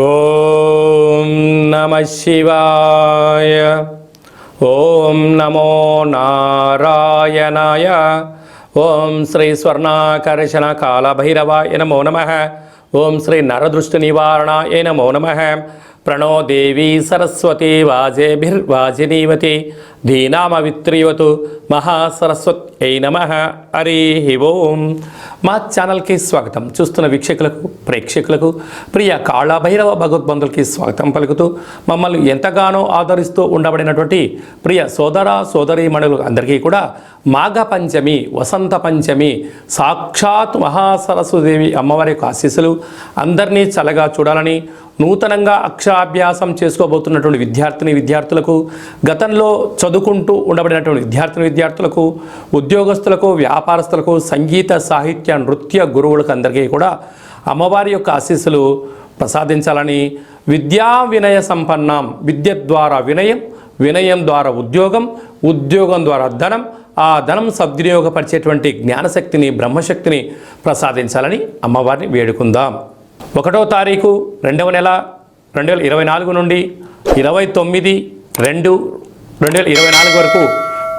ఓం నమః శివాయ. ఓం నమో నారాయణాయ. ఓం శ్రీ స్వర్ణాకర్షణ కాళభైరవాయ నమో నమః. ఓం శ్రీ నరదృష్టి నివారణాయ నమో నమః. ప్రణో దేవీ సరస్వతి వాజేభిర్వాజినీవతి ధీనామవిత్రియవతు మహాసరస్వత్యై నమః. హరి ఓం. మా ఛానల్కి స్వాగతం. చూస్తున్న వీక్షకులకు, ప్రేక్షకులకు, ప్రియ కాళభైరవ భగవద్బంధులకి స్వాగతం పలుకుతూ మమ్మల్ని ఎంతగానో ఆదరిస్తూ ఉండబడినటువంటి ప్రియ సోదర సోదరీమణులు అందరికీ కూడా మాఘ పంచమి, వసంత పంచమి, సాక్షాత్ మహాసరస్వదేవి అమ్మవారి యొక్క ఆశీస్సులు అందరినీ చల్లగా చూడాలని, నూతనంగా అక్షరాభ్యాసం చేసుకోబోతున్నటువంటి విద్యార్థులకు, గతంలో చదువుకుంటూ ఉండబడినటువంటి విద్యార్థులకు, ఉద్యోగస్తులకు, వ్యాపారస్తులకు, సంగీత సాహిత్య నృత్య గురువులకు అందరికీ కూడా అమ్మవారి యొక్క ఆశీస్సులు ప్రసాదించాలని, విద్యా వినయ సంపన్నం, విద్య ద్వారా వినయం, వినయం ద్వారా ఉద్యోగం ద్వారా ధనం, ఆ ధనం సద్వినియోగపరిచేటువంటి జ్ఞానశక్తిని, బ్రహ్మశక్తిని ప్రసాదించాలని అమ్మవారిని వేడుకుందాం. 1వ తారీఖు 2వ నెల 2024 నుండి 29/2/2024 వరకు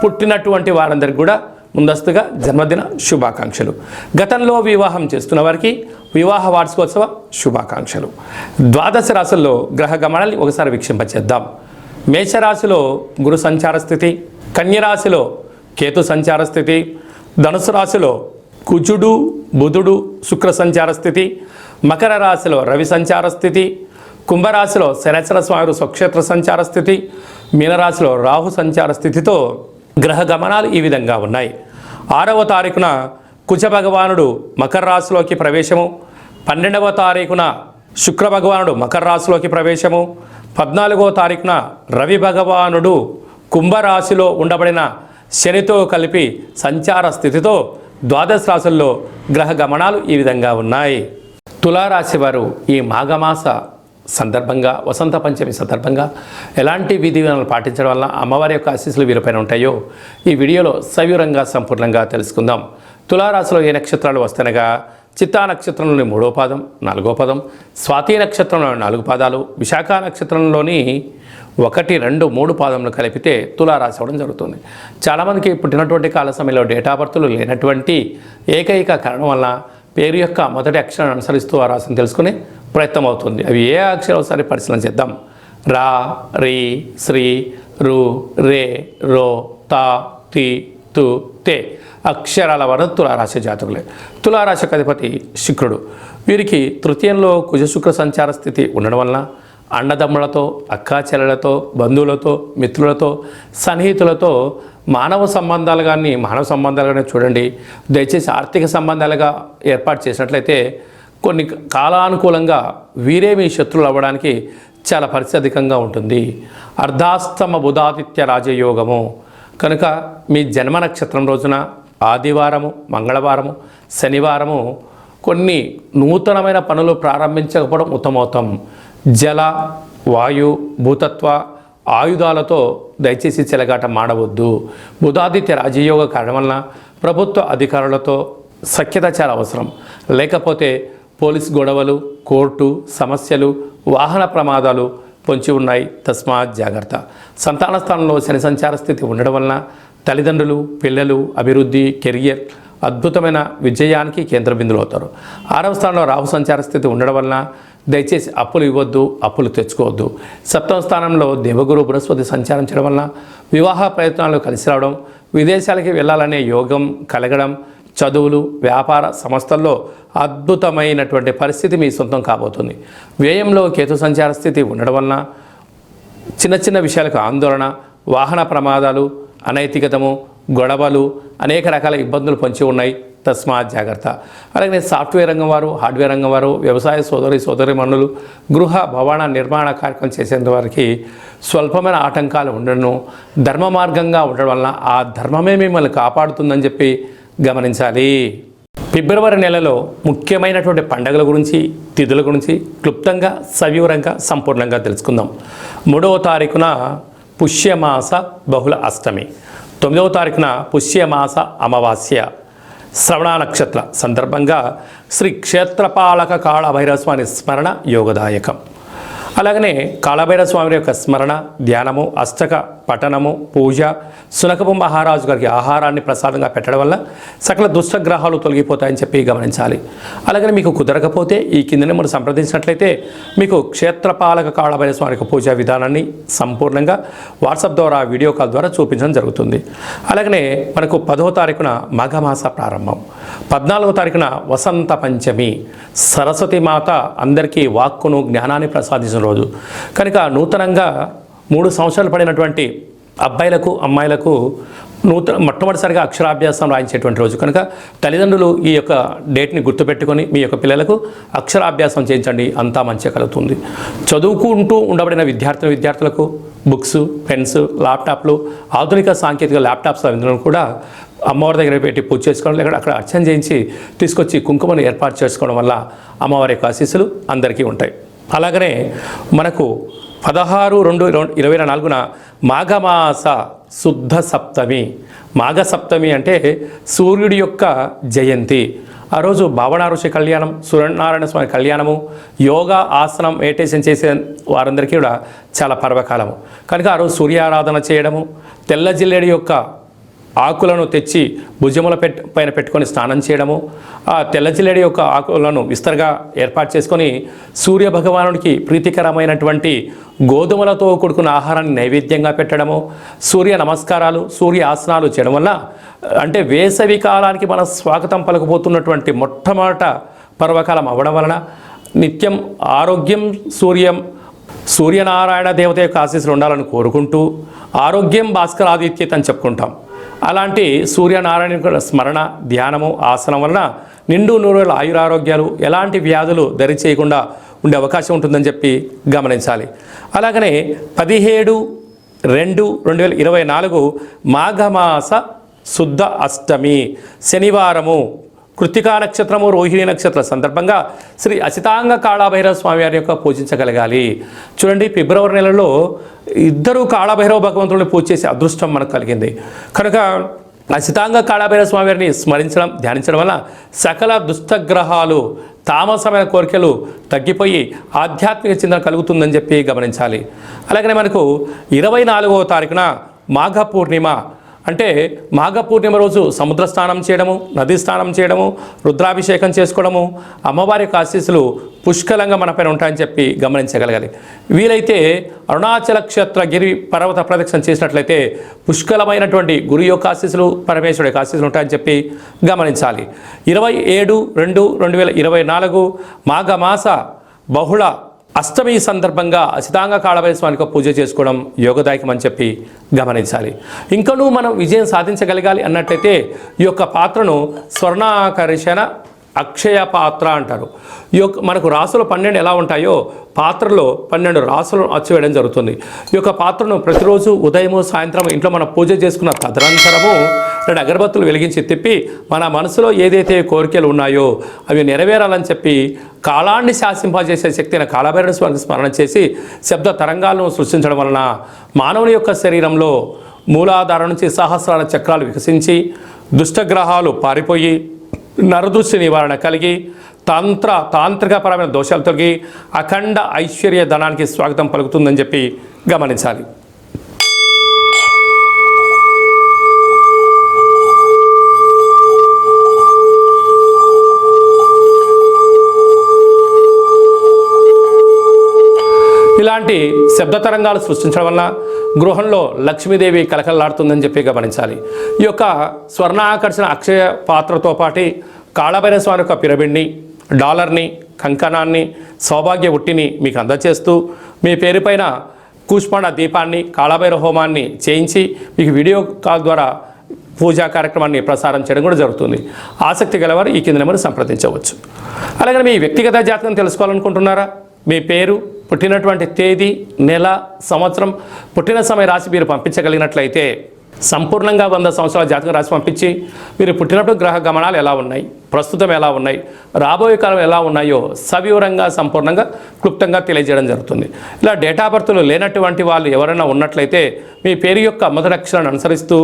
పుట్టినటువంటి వారందరికీ కూడా ముందస్తుగా జన్మదిన శుభాకాంక్షలు. గతంలో వివాహం చేస్తున్న వారికి వివాహ వార్షికోత్సవ శుభాకాంక్షలు. ద్వాదశ రాశుల్లో గ్రహ గమనాన్ని ఒకసారి వీక్షింపచేద్దాం. మేషరాశిలో గురు సంచార స్థితి, కన్యరాశిలో కేతు సంచార స్థితి, ధనుసు రాశిలో కుజుడు బుధుడు శుక్ర సంచార స్థితి, మకర రాశిలో రవి సంచార స్థితి, కుంభరాశిలో శనిశ్చర స్వామి స్వక్షేత్ర సంచార స్థితి, మీనరాశిలో రాహు సంచార స్థితితో గ్రహ గమనాలు ఈ విధంగా ఉన్నాయి. 6వ తారీఖున కుజ భగవానుడు మకర రాశిలోకి ప్రవేశము, 12వ తారీఖున శుక్ర భగవానుడు మకర రాశిలోకి ప్రవేశము, 14వ తారీఖున రవి భగవానుడు కుంభరాశిలో ఉండబడిన శనితో కలిపి సంచార స్థితితో ద్వాదశ రాశుల్లో గ్రహ గమనాలు ఈ విధంగా ఉన్నాయి. తులారాశి వారు ఈ మాఘమాస సందర్భంగా, వసంత పంచమి సందర్భంగా ఎలాంటి విధి విధానాలు పాటించడం వల్ల అమ్మవారి యొక్క ఆశీస్సులు వీరిపైన ఉంటాయో ఈ వీడియోలో సవివరంగా సంపూర్ణంగా తెలుసుకుందాం. తులారాశిలో ఏ నక్షత్రాలు వస్తనగా చిత్తా నక్షత్రంలోని 3వ పాదం, 4వ పాదం, స్వాతి నక్షత్రంలోని 4 పాదాలు, విశాఖ నక్షత్రంలోని 1, 2, 3 పాదములు కలిపితే తులారాశి అవ్వడం జరుగుతుంది. చాలామందికి పుట్టినటువంటి కాల సమయంలో డేటా బర్త్లు లేనటువంటి ఏకైక కారణం వల్ల పేరు యొక్క మొదటి అక్షరాన్ని అనుసరిస్తూ ఆ రాశిని తెలుసుకునే ప్రయత్నం అవుతుంది. అవి ఏ అక్షరం ఒకసారి పరిశీలన చేద్దాం. రా, రీ, శ్రీ, రు, రే, రో, తా, తి, తు, తే అక్షరాల వరకు తులారాశి జాతకులే. తులారాశికి అధిపతి శుక్రుడు. వీరికి తృతీయంలో కుజశుక్ర సంచార స్థితి ఉండడం వలన అన్నదమ్ములతో, అక్కా చెల్లెలతో, బంధువులతో, మిత్రులతో, సన్నిహితులతో మానవ సంబంధాలు కానీ చూడండి. దయచేసి ఆర్థిక సంబంధాలుగా ఏర్పాటు చేసినట్లయితే కొన్ని కాలానుకూలంగా వీరే మీ శత్రువులు అవ్వడానికి చాలా పరిస్థితి అధికంగా ఉంటుంది. అర్ధాస్తమ బుధాదిత్య రాజయోగము కనుక మీ జన్మ నక్షత్రం రోజున ఆదివారము, మంగళవారము, శనివారము కొన్ని నూతనమైన పనులు ప్రారంభించకపోవడం ఉత్తమోత్తం. జల, వాయు, భూతత్వ ఆయుధాలతో దయచేసి చెలగాట మాడవద్దు. బుధాదిత్య రాజయోగ కారణం వలన ప్రభుత్వ అధికారులతో సఖ్యత చాలా అవసరం. లేకపోతే పోలీస్ గొడవలు, కోర్టు సమస్యలు, వాహన ప్రమాదాలు పొంచి ఉన్నాయి. తస్మాత్ జాగ్రత్త. సంతాన స్థానంలో శని సంచార స్థితి ఉండడం వలన తల్లిదండ్రులు, పిల్లలు, అభివృద్ధి, కెరియర్ అద్భుతమైన విజయానికి కేంద్ర బిందులు అవుతారు. 6వ స్థానంలో రాహు సంచార స్థితి ఉండడం వలన దయచేసి అప్పులు ఇవ్వద్దు, అప్పులు తెచ్చుకోవద్దు. 7వ స్థానంలో దేవగురు బృహస్పతి సంచారం చేయడం వలన వివాహ ప్రయత్నాలు కలిసి రావడం, విదేశాలకి వెళ్ళాలనే యోగం కలగడం, చదువులు, వ్యాపార సంస్థల్లో అద్భుతమైనటువంటి పరిస్థితి మీ సొంతం కాబోతుంది. వ్యయంలో కేతు సంచార స్థితి ఉండడం వలన చిన్న విషయాలకు ఆందోళన, వాహన ప్రమాదాలు, అనైతికతము, గొడవలు, అనేక రకాల ఇబ్బందులు పొంచి ఉన్నాయి. తస్మాత్ జాగ్రత్త. అలాగే సాఫ్ట్వేర్ రంగం వారు, హార్డ్వేర్ రంగం వారు, వ్యవసాయ సోదరిమణులు, గృహ భవన నిర్మాణ కార్యక్రమం చేసేంత వారికి స్వల్పమైన ఆటంకాలు ఉండడం, ధర్మ మార్గంగా ఉండడం వలన ఆ ధర్మమే మిమ్మల్ని కాపాడుతుందని చెప్పి గమనించాలి. ఫిబ్రవరి నెలలో ముఖ్యమైనటువంటి పండుగల గురించి, తిథుల గురించి క్లుప్తంగా సవివరంగా సంపూర్ణంగా తెలుసుకుందాం. 3వ తారీఖున పుష్యమాస బహుళ అష్టమి, 9వ తారీఖున పుష్యమాస అమావాస్య, శ్రవణ నక్షత్ర సందర్భంగా శ్రీ క్షేత్రపాలక కాళభైరవ స్వామి స్మరణ యోగదాయకం. అలాగనే కాళభైరవ స్వామి యొక్క స్మరణ, ధ్యానము, అష్టక పఠనము, పూజ, సునకపు మహారాజు గారికి ఆహారాన్ని ప్రసాదంగా పెట్టడం వల్ల సకల దుష్టగ్రహాలు తొలగిపోతాయని చెప్పి గమనించాలి. అలాగనే మీకు కుదరకపోతే ఈ కిందనే మనం సంప్రదించినట్లయితే మీకు క్షేత్రపాలక కాళభైరవ స్వామి యొక్క పూజా విధానాన్ని సంపూర్ణంగా వాట్సాప్ ద్వారా, వీడియో కాల్ ద్వారా చూపించడం జరుగుతుంది. అలాగనే మనకు 10వ తారీఖున మాఘమాస ప్రారంభం, 14వ తారీఖున వసంత పంచమి, సరస్వతి మాత అందరికీ వాక్కును, జ్ఞానాన్ని ప్రసాదించిన రోజు కనుక నూతనంగా 3 సంవత్సరాలు పడినటువంటి అబ్బాయిలకు, అమ్మాయిలకు మొట్టమొదటిసారిగా అక్షరాభ్యాసం రాయించేటువంటి రోజు కనుక తల్లిదండ్రులు ఈ యొక్క డేట్ని గుర్తుపెట్టుకొని మీ యొక్క పిల్లలకు అక్షరాభ్యాసం చేయించండి, అంతా మంచిగా కలుగుతుంది. చదువుకుంటూ ఉండబడిన విద్యార్థులకు బుక్స్, పెన్స్, ల్యాప్టాప్లు, ఆధునిక సాంకేతిక ల్యాప్టాప్స్ అవిందులను కూడా అమ్మవారి దగ్గర పెట్టి పూజ చేసుకోవడం, లేకపోతే అక్కడ అర్చన చేయించి తీసుకొచ్చి కుంకుమను ఏర్పాటు చేసుకోవడం వల్ల అమ్మవారి యొక్క ఆశీస్సులు అందరికీ ఉంటాయి. అలాగనే మనకు 16/2/2024న మాఘమాస శుద్ధ సప్తమి. మాఘ సప్తమి అంటే సూర్యుడి యొక్క జయంతి. ఆ రోజు భావన ఋషి కళ్యాణం, సూర్యనారాయణ స్వామి కళ్యాణము, యోగా, ఆసనం, మెడిటేషన్ చేసే వారందరికీ కూడా చాలా పర్వకాలము కనుక ఆ రోజు సూర్యారాధన చేయడము, తెల్ల జిల్లేడి యొక్క ఆకులను తెచ్చి భుజముల పైన పెట్టుకొని స్నానం చేయడము, ఆ తెల్ల జిల్లేడి యొక్క ఆకులను విస్తరగా ఏర్పాటు చేసుకొని సూర్య భగవానుడికి ప్రీతికరమైనటువంటి గోధుమలతో కూడుకున్న ఆహారాన్ని నైవేద్యంగా పెట్టడము, సూర్య నమస్కారాలు, సూర్య ఆసనాలు చేయడం వల్ల అంటే వేసవి కాలానికి మన స్వాగతం పలకపోతున్నటువంటి మొట్టమొదట పర్వకాలం అవ్వడం వలన నిత్యం ఆరోగ్యం, సూర్యనారాయణ దేవత యొక్క ఆశీస్సులు ఉండాలని కోరుకుంటూ ఆరోగ్యం భాస్కరాదిత్యత అని చెప్పుకుంటాం. అలాంటి సూర్యనారాయణ స్మరణ, ధ్యానము, ఆసనం వలన నిండు నూరేళ్ళ ఆయురారోగ్యాలు, ఎలాంటి వ్యాధులు దరి చేయకుండా ఉండే అవకాశం ఉంటుందని చెప్పి గమనించాలి. అలాగనే 17/2/2024 మాఘమాస శుద్ధ అష్టమి శనివారము, కృత్తికా నక్షత్రము, రోహిణి నక్షత్ర సందర్భంగా శ్రీ అసితాంగ కాళభైరవ స్వామి వారి యొక్క పూజించగలగాలి. చూడండి, ఫిబ్రవరి నెలలో 2 కాళభైరవ భగవంతుడిని పూజ చేసే అదృష్టం మనకు కలిగింది కనుక అసితాంగ కాళభైరవ స్వామి వారిని స్మరించడం, ధ్యానించడం వల్ల సకల దుష్టగ్రహాలు, తామసమైన కోరికలు తగ్గిపోయి ఆధ్యాత్మిక చింతన కలుగుతుందని చెప్పి గమనించాలి. అలాగనే మనకు 24వ తారీఖున మాఘ పూర్ణిమ. అంటే మాఘ పూర్ణిమ రోజు సముద్ర స్నానం చేయడము, నదీ స్నానం చేయడము, రుద్రాభిషేకం చేసుకోవడము, అమ్మవారి యొక్క ఆశీస్సులు పుష్కలంగా మన పైన ఉంటాయని చెప్పి గమనించగలగాలి. వీలైతే అరుణాచల క్షేత్ర గిరి పర్వత ప్రదక్షిణ చేసినట్లయితే పుష్కలమైనటువంటి గురు యొక్క ఆశీస్సులు, పరమేశ్వరుడి యొక్క ఆశీస్సులు ఉంటాయని చెప్పి గమనించాలి. 27/2/2024 మాఘమాస బహుళ అష్టమి సందర్భంగా అసితాంగ కాళభైరవ స్వామికి పూజ చేసుకోవడం యోగదాయకం అని చెప్పి గమనించాలి. ఇంకనూ మనం విజయం సాధించగలగాలి అన్నట్లయితే ఈ యొక్క పాత్రను స్వర్ణాకర్షణ అక్షయ పాత్ర అంటారు. ఈ యొక్క మనకు రాసులు 12 ఎలా ఉంటాయో పాత్రలో 12 రాసులను అచ్చివేయడం జరుగుతుంది. ఈ యొక్క పాత్రను ప్రతిరోజు ఉదయము, సాయంత్రం ఇంట్లో మనం పూజ చేసుకున్న తదనంతరము 2 అగరబత్తులు వెలిగించి తిప్పి మన మనసులో ఏదైతే కోరికలు ఉన్నాయో అవి నెరవేరాలని చెప్పి కాలాన్ని శాసింపజేసే శక్తి అయిన కాళభైరవ స్వామిని స్మరణ చేసి శబ్ద తరంగాలను సృష్టించడం వలన మానవుని యొక్క శరీరంలో మూలాధారం నుంచి సహస్రాల చక్రాలు వికసించి దుష్టగ్రహాలు పారిపోయి నరదృష్టి నివారణ కలిగి తాంత్రికపరమైన దోషాలు తొలగి అఖండ ఐశ్వర్య ధనానికి స్వాగతం పలుకుతుందని చెప్పి గమనించాలి. ఇలాంటి శబ్ద తరంగాలు సృష్టించడం వల్ల గృహంలో లక్ష్మీదేవి కలకలలాడుతుందని చెప్పి గమనించాలి. ఈ యొక్క స్వర్ణాకర్షణ అక్షయ పాత్రతో పాటు కాళభైరవ స్వామి యొక్క పిరమిడ్ని, డాలర్ని, కంకణాన్ని, సౌభాగ్య ఉట్టిని మీకు అందజేస్తూ మీ పేరు పైన కూష్మాండ దీపాన్ని, కాళభైరవ హోమాన్ని చేయించి మీకు వీడియో కాల్ ద్వారా పూజా కార్యక్రమాన్ని ప్రసారం చేయడం కూడా జరుగుతుంది. ఆసక్తి గలవారు ఈ కింద నెంబర్ సంప్రదించవచ్చు. అలాగే మీ వ్యక్తిగత జాతకం తెలుసుకోవాలనుకుంటున్నారా? మీ పేరు, పుట్టినటువంటి తేదీ, నెల, సంవత్సరం, పుట్టిన సమయ రాశి మీరు పంపించగలిగినట్లయితే సంపూర్ణంగా 100 సంవత్సరాల జాతకం రాసి పంపించి మీరు పుట్టినప్పుడు గ్రహ గమనాలు ఎలా ఉన్నాయి, ప్రస్తుతం ఎలా ఉన్నాయి, రాబోయే కాలం ఎలా ఉన్నాయో సవివరంగా సంపూర్ణంగా క్లుప్తంగా తెలియజేయడం జరుగుతుంది. ఇలా డేటా బర్త్లు లేనటువంటి వాళ్ళు ఎవరైనా ఉన్నట్లయితే మీ పేరు యొక్క మొదటి అక్షరాన్ని అనుసరిస్తూ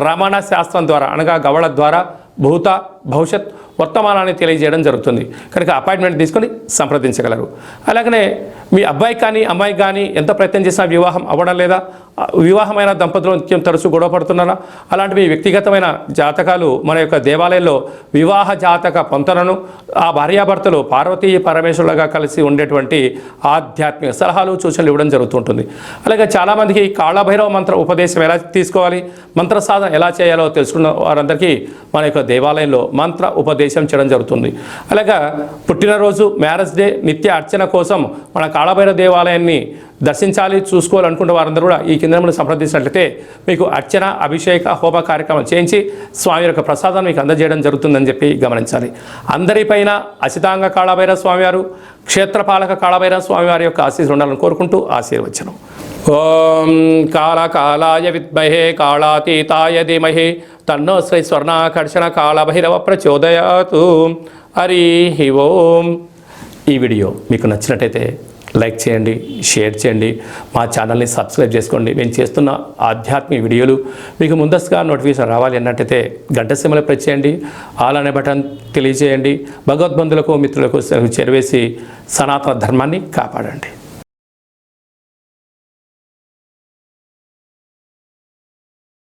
రమణ శాస్త్రం ద్వారా అనగా గవళ ద్వారా భూత, భవిష్యత్, వర్తమానాన్ని తెలియజేయడం జరుగుతుంది. కనుక అపాయింట్మెంట్ తీసుకొని సంప్రదించగలరు. అలాగనే మీ అబ్బాయి కానీ అమ్మాయి కానీ ఎంత ప్రయత్నం చేసినా వివాహం అవ్వడం లేదా, వివాహమైన దంపతులు నిత్యం తరచూ గొడవ పడుతున్నారా, అలాంటి మీ వ్యక్తిగతమైన జాతకాలు మన యొక్క దేవాలయంలో వివాహ జాతక పొంతనను ఆ భార్యాభర్తలు పార్వతీ పరమేశ్వరులుగా కలిసి ఉండేటువంటి ఆధ్యాత్మిక సలహాలు సూచనలు ఇవ్వడం జరుగుతుంటుంది. అలాగే చాలామందికి కాళభైరవ మంత్ర ఉపదేశం ఎలా తీసుకోవాలి, మంత్ర సాధన ఎలా చేయాలో తెలుసుకున్న వారందరికీ మన యొక్క దేవాలయంలో మంత్ర ఉపదేశం చేయడం జరుగుతుంది. అలాగా పుట్టినరోజు, మ్యారేజ్ డే, నిత్య అర్చన కోసం మన కాళభైరవ దేవాలయాన్ని దర్శించాలి, చూసుకోవాలనుకున్న వారందరూ కూడా ఈ కింద సంప్రదించినట్లయితే మీకు అర్చన, అభిషేక, హోమ కార్యక్రమం చేయించి స్వామి యొక్క ప్రసాదాన్ని మీకు అందజేయడం జరుగుతుందని చెప్పి గమనించాలి. అందరిపైన అసితాంగ కాళభైరవ స్వామివారు, క్షేత్రపాలక కాళభైరవ స్వామివారి యొక్క ఆశీస్సులు ఉండాలని కోరుకుంటూ ఆశీర్వచనం. ఓం కాళకాలాయ విద్మహే కాళాతీతాయ ధీమహి తన్నో శ్రీ స్వర్ణాకర్షణ కాళభైరవ ప్రచోదయాతు. హరి ఓం. ఈ వీడియో మీకు నచ్చినట్టయితే లైక్ చేయండి, షేర్ చేయండి, మా ఛానల్ని సబ్స్క్రైబ్ చేసుకోండి. మేము చేస్తున్న ఆధ్యాత్మిక వీడియోలు మీకు ముందస్తుగా నోటిఫికేషన్ రావాలి అన్నట్టయితే గంట సింబల్ ప్రెస్ చేయండి, ఆల్ అనే బటన్ తెలియజేయండి. భగవద్బంధులకు, మిత్రులకు చేరవేసి సనాతన ధర్మాన్ని కాపాడండి.